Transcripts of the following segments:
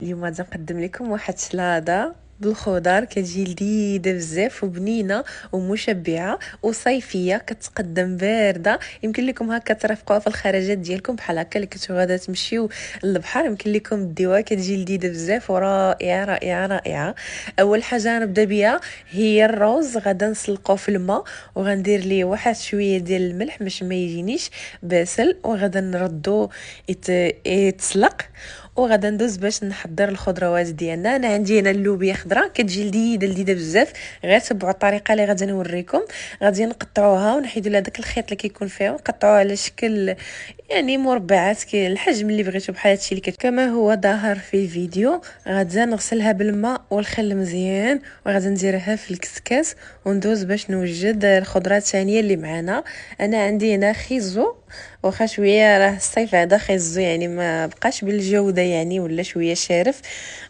اليوم غادي نقدم لكم واحد سلاطه بالخضر كتجي لذيذه بزاف وبنينه ومشبعه وصيفيه، كتقدم بارده. يمكن لكم هكا ترافقوها في الخرجات ديالكم بحال هكا اللي كنتو غادا تمشيو للبحر، يمكن لكم ديوها كتجي لذيذه بزاف ورائعه رائعه رائعه. اول حاجه غنبدا بها هي الروز. غادا نسلقوه في الماء وغندير ليه واحد شويه ديال الملح باش ما يجينيش باسل، وغادا نردو يتسلق. وغادا ندوز باش نحضر الخضروات ديالنا. انا عندي هنا اللوبيا خضراء كتجي لذيذه لذيذه بزاف، غير تبعوا الطريقه اللي غادي نوريكم. غادي نقطعوها ونحيدوا لها داك الخيط اللي كيكون فيها ونقطعوها على شكل يعني مربعات الحجم اللي بغيتو، بحال هادشي اللي كما هو ظاهر في الفيديو. غادي نغسلها بالماء والخل مزيان وغادي نديرها في الكسكاس وندوز باش نوجد الخضرات الثانيه اللي معانا. انا عندي هنا خيزو، واخا شويه راه الصيف هذا خيزو يعني ما بقاش بالجوده يعني، ولا شويه شارف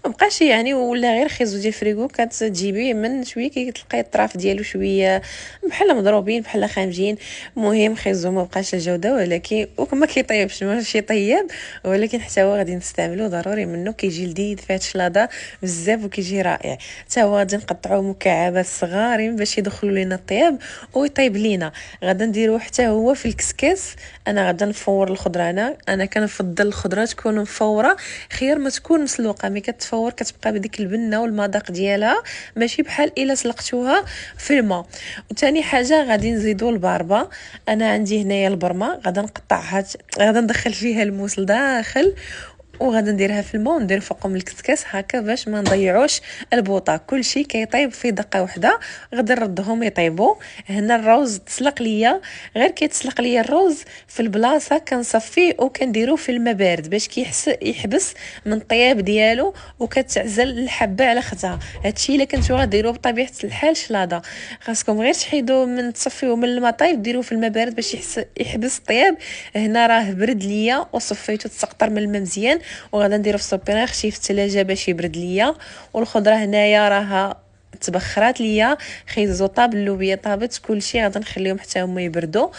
ما بقاش يعني، ولا غير خيزو ديال فريغو كتجيبيه من شويه كتلقاي الطراف ديالو شويه بحال مضروبين بحال خامجين. المهم خيزو ما بقاش الجوده، ولكن وما كيطيبش ماشي طيب، ولكن حتى هو غادي نستعملو ضروري منه، كيجي لذيذ في هاد الشلاضه بزاف وكيجي رائع. حتى هو غادي نقطعوه مكعبات صغارين باش يدخلوا لينا الطياب ويطيب لينا. غادا نديروه حتى هو في الكسكاس. انا غادا نفور الخضره. انا كنفضل الخضره تكون مفوره، خير ما تكون مسلوقه. ملي كتفور كتبقى بديك البنه والمذاق ديالها، ماشي بحال الا سلقتوها في الماء. وثاني حاجه غادي نزيدو الباربه. انا عندي هنايا البرمه، غادا نقطعها، غادا ندخل فيها الموس لداخل وغادا نديرها في الماء وندير فوقهم الكسكاس هكا باش ما نضيعوش البوطه. كلشي كيطيب في دقه واحده. غادي نردهم يطيبوا. هنا الروز تسلق ليا، غير كيتسلق ليا الروز في البلاصه كنصفيه وكنديروه في الماء بارد باش يحبس من الطياب ديالو وكتعزل الحبه على ختها. هادشي الا كنتو غديروه بطبيعه الحال شلاضه، خاصكم غير تحيدوا من تصفيوه من الماء طايب ديروه في الماء بارد باش يحبس الطياب. هنا راه برد ليا وصفيته تسقطر من الماء مزيان، وغادا نديرو في السوبينير شي في الثلاجه باش يبرد ليا. والخضره هنايا راها تبخرات ليا، خيزو طاب، اللوبيا طابت، كلشي غادا نخليهم حتى هما يبردوا.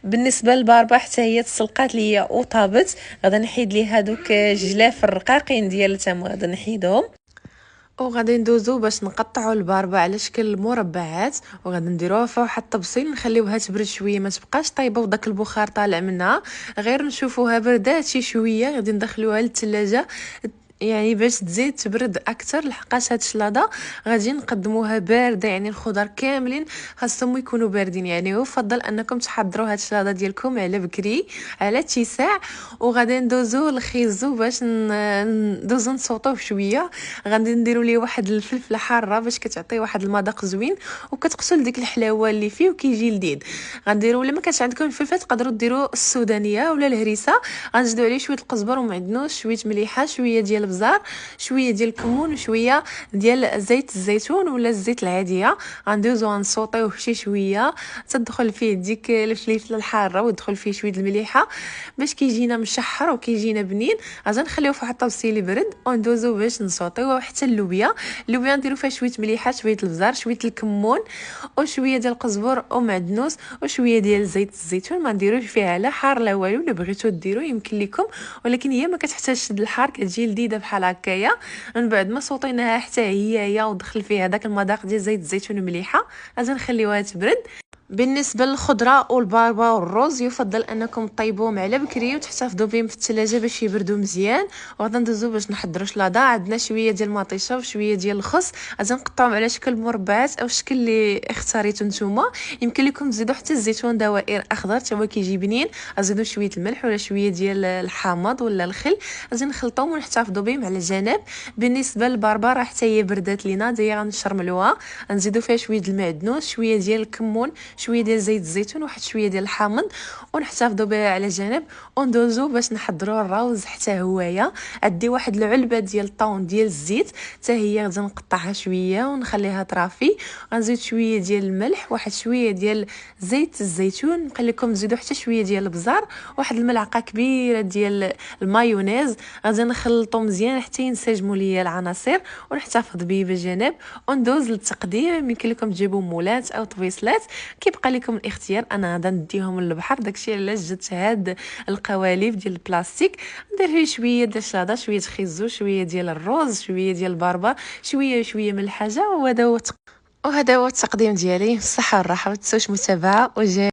بالنسبه للباربه حتى هي تسلقات ليا وطابت. غادا نحيد لي هادوك الجلاف الرقاقين ديال تما غادا نحيدهم. وغادي ندوزو باش نقطعوا الباربه على شكل مربعات، وغادي نديروها في واحد الطبسيل نخليوها تبرد شويه، ما تبقاش طايبه وداك البخار طالع منها، غير نشوفوها بردات شي شويه. غادي ندخلوها للثلاجه يعني باش تزيد تبرد اكثر، لحقاش هاد الشلاضه غادي نقدموها بارده، يعني الخضر كاملين خاصهم يكونوا باردين. يعني يفضل انكم تحضروا هاد الشلاضه ديالكم على بكري على اتساع. وغادي ندوزو الخيزو باش ندوزو نصوطوه شويه. غادي نديروا ليه واحد الفلفله حاره باش كتعطي واحد المذاق زوين وكتقتل ديك الحلاوه اللي فيه وكيجي لذيذ. غنديروا الا ما كانش عندكم الفلفل تقدروا ديروا السودانيه ولا الهريسه. غنزيدوا عليه شويه القزبر ومعدنوس، شويه مليحه، شويه ديال البزار، شويه ديال الكمون، وشويه ديال زيت الزيتون ولا الزيت العاديه. غندوزو غنصوطيوه شي شويه تدخل فيه ديك الفلفله الحاره ويدخل فيه شويه المليحه باش كيجينا مشحر وكيجينا بنين. غادي نخليوه في واحد الطبسيل يبرد وندوزو باش نصوطيوه حتى اللوبيا. اللوبيا نديرو فيها شويه مليحه، شويه البزار، شويه الكمون، وشويه ديال القزبر ومعدنوس، وشويه ديال زيت الزيتون. ما نديروش فيها لا حار لا والو، الا بغيتو ديروا يمكن لكم، ولكن هي ما كتحتاجش الحار، كتجي لذيذه بحال هكايا. من بعد ما صوطيناها حتى هي ودخل فيها داك المذاق ديال زيت الزيتون ومليحه، غادي نخليوها تبرد. بالنسبه للخضره والباربه والروز يفضل انكم طيبوهم على بكري وتحتفظوا بهم في الثلاجه باش يبردوا مزيان. وغادي ندوزو باش نحضروا شلاضه. عندنا شويه ديال المطيشه وشويه ديال الخس، غادي نقطعوهم على شكل مربعات او الشكل اللي اختاريتو نتوما. يمكن لكم تزيدوا حتى الزيتون دوائر اخضر حتى هو كيجي بنين. غنزيدوا شويه الملح ولا شويه ديال الحامض ولا الخل، غادي نخلطوهم ونحتفظوا بهم على جنب. بالنسبه للباربه راه حتى هي بردات لينا، دابا غنشرملوها. غنزيدوا فيها شويه المعدنوس، شويه ديال الكمون، شويه ديال زيت الزيتون، واحد شويه ديال الحامض، ونحتفظوا بها على جنب. وندوزو باش نحضروا الروز حتى هوايا. عندي واحد العلبه ديال الطون ديال الزيت، حتى هي غادي نقطعها شويه ونخليها طرافي. غنزيد شويه ديال الملح، واحد شويه ديال زيت الزيتون، نقول لكم تزيدوا حتى شويه ديال البزار، واحد الملعقه كبيره ديال المايونيز. غادي نخلطو مزيان حتى ينسجموا ليا العناصر ونحتفظ به بجنب. وندوز للتقديم. يمكن لكم تجيبوا مولات او طويسلات كيبقى لكم الاختيار. انا غادا نديهم للبحر، داكشي علاش جبت هاد القوالب ديال البلاستيك، ندير فيه شويه ديال الشلاضه، شويه خيزو، شويه ديال الروز، شويه ديال الباربه، شويه من الحاجه. وهذا هو التقديم ديالي. بالصحه والراحه، ما تنسوش متابعه وجاي.